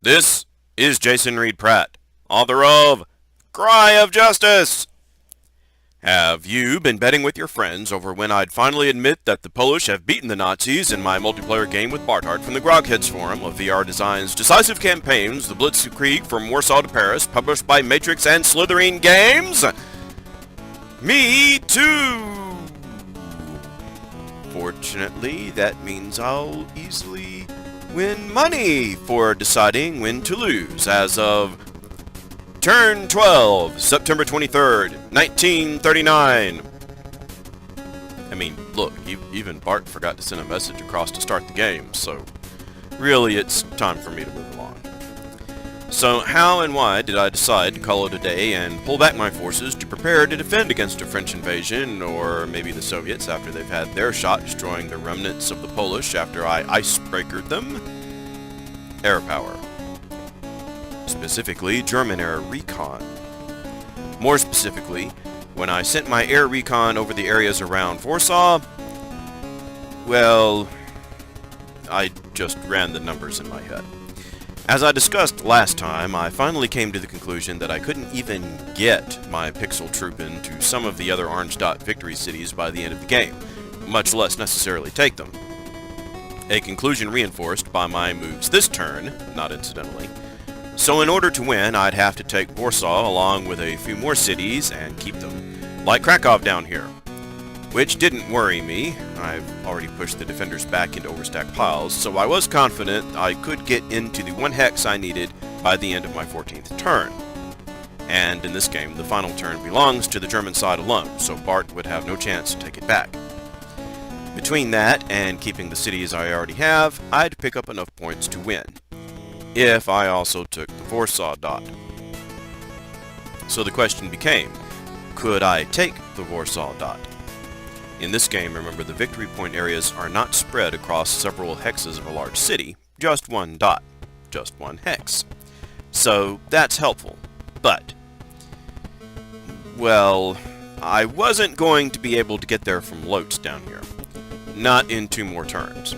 This is Jason Reed Pratt, author of Cry of Justice! Have you been betting with your friends over when I'd finally admit that the Polish have beaten the Nazis in my multiplayer game with Barthheart from the Grogheads forum of VR Design's Decisive Campaigns, the Blitzkrieg from Warsaw to Paris, published by Matrix and Slitherine Games? Me too! Fortunately, that means I'll easily win money for deciding when to lose as of Turn 12, September 23rd, 1939. I mean, look, even Bart forgot to send a message across to start the game, so really it's time for me to move along. So how and why did I decide to call it a day and pull back my forces to prepare to defend against a French invasion, or maybe the Soviets after they've had their shot destroying the remnants of the Polish after I icebreakered them? Air power. Specifically, German air recon. More specifically, when I sent my air recon over the areas around Warsaw, well, I just ran the numbers in my head. As I discussed last time, I finally came to the conclusion that I couldn't even get my pixel troop into some of the other orange dot victory cities by the end of the game, much less necessarily take them. A conclusion reinforced by my moves this turn, not incidentally. So in order to win, I'd have to take Warsaw along with a few more cities and keep them, like Krakow down here. Which didn't worry me. I've already pushed the defenders back into overstacked piles, so I was confident I could get into the 1 hex I needed by the end of my 14th turn. And in this game, the final turn belongs to the German side alone, so Bart would have no chance to take it back. Between that and keeping the cities I already have, I'd pick up enough points to win, if I also took the Warsaw dot. So the question became, could I take the Warsaw dot? In this game, remember, the victory point areas are not spread across several hexes of a large city, just one dot, just one hex. So that's helpful, but, well, I wasn't going to be able to get there from Lotz down here. Not in 2 more turns.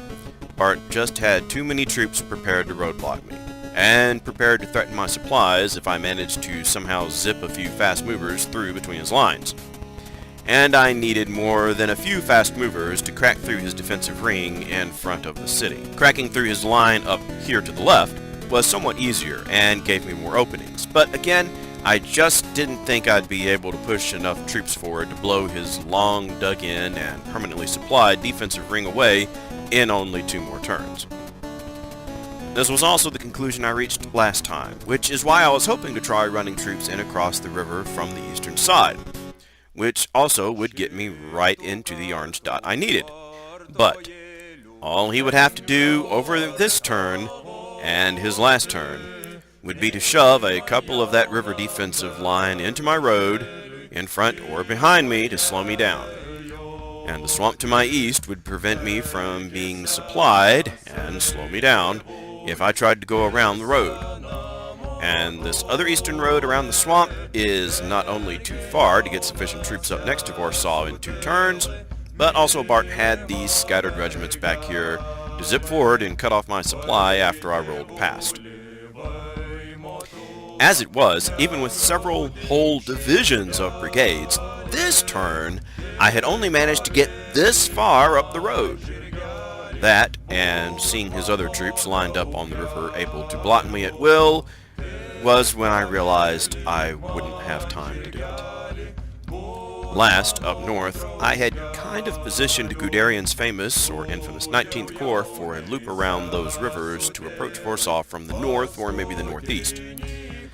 Bart just had too many troops prepared to roadblock me, and prepared to threaten my supplies if I managed to somehow zip a few fast movers through between his lines. And I needed more than a few fast movers to crack through his defensive ring in front of the city. Cracking through his line up here to the left was somewhat easier and gave me more openings, but again, I just didn't think I'd be able to push enough troops forward to blow his long dug-in and permanently supplied defensive ring away in only 2 more turns. This was also the conclusion I reached last time, which is why I was hoping to try running troops in across the river from the eastern side, which also would get me right into the orange dot I needed. But all he would have to do over this turn and his last turn would be to shove a couple of that river defensive line into my road, in front or behind me, to slow me down. And the swamp to my east would prevent me from being supplied and slow me down if I tried to go around the road. And this other eastern road around the swamp is not only too far to get sufficient troops up next to Warsaw in 2 turns, but also Bart had these scattered regiments back here to zip forward and cut off my supply after I rolled past. As it was, even with several whole divisions of brigades, this turn I had only managed to get this far up the road. That, and seeing his other troops lined up on the river able to block me at will, was when I realized I wouldn't have time to do it. Last, up north, I had kind of positioned Guderian's famous, or infamous, 19th Corps for a loop around those rivers to approach Warsaw from the north or maybe the northeast.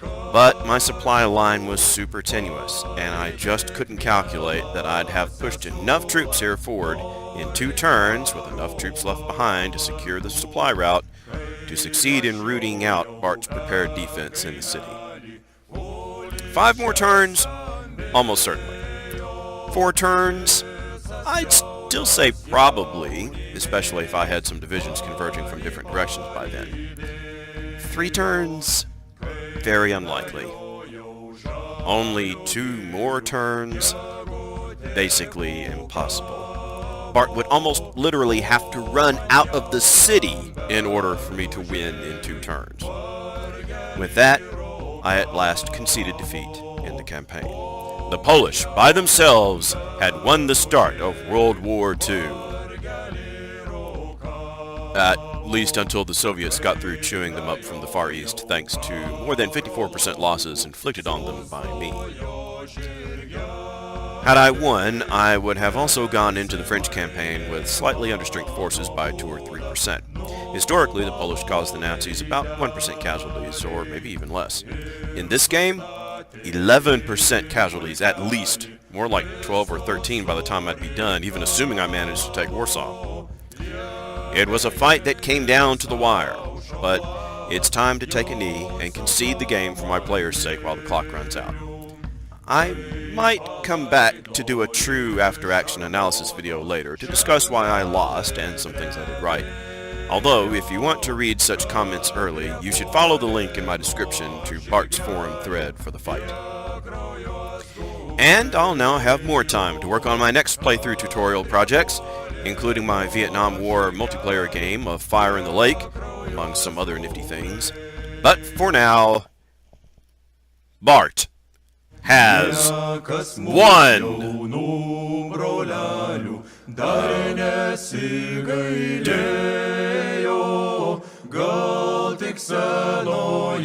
But my supply line was super tenuous, and I just couldn't calculate that I'd have pushed enough troops here forward in 2 turns, with enough troops left behind to secure the supply route, to succeed in rooting out Bart's prepared defense in the city. 5 more turns? Almost certainly. 4 turns? I'd still say probably, especially if I had some divisions converging from different directions by then. 3 turns? Very unlikely. Only 2 more turns? Basically impossible. Barth would almost literally have to run out of the city in order for me to win in 2 turns. With that, I at last conceded defeat in the campaign. The Polish, by themselves, had won the start of World War II. At least until the Soviets got through chewing them up from the Far East, thanks to more than 54% losses inflicted on them by me. Had I won, I would have also gone into the French campaign with slightly understrength forces by 2 or 3%. Historically, the Polish caused the Nazis about 1% casualties, or maybe even less. In this game, 11% casualties at least, more like 12 or 13 by the time I'd be done, even assuming I managed to take Warsaw. It was a fight that came down to the wire, but it's time to take a knee and concede the game for my players' sake while the clock runs out. I might come back to do a true after-action analysis video later to discuss why I lost and some things I did right. Although, if you want to read such comments early, you should follow the link in my description to Bart's forum thread for the fight. And I'll now have more time to work on my next playthrough tutorial projects, including my Vietnam War multiplayer game of Fire in the Lake, among some other nifty things. But for now, Barth has won! Gal tik se nå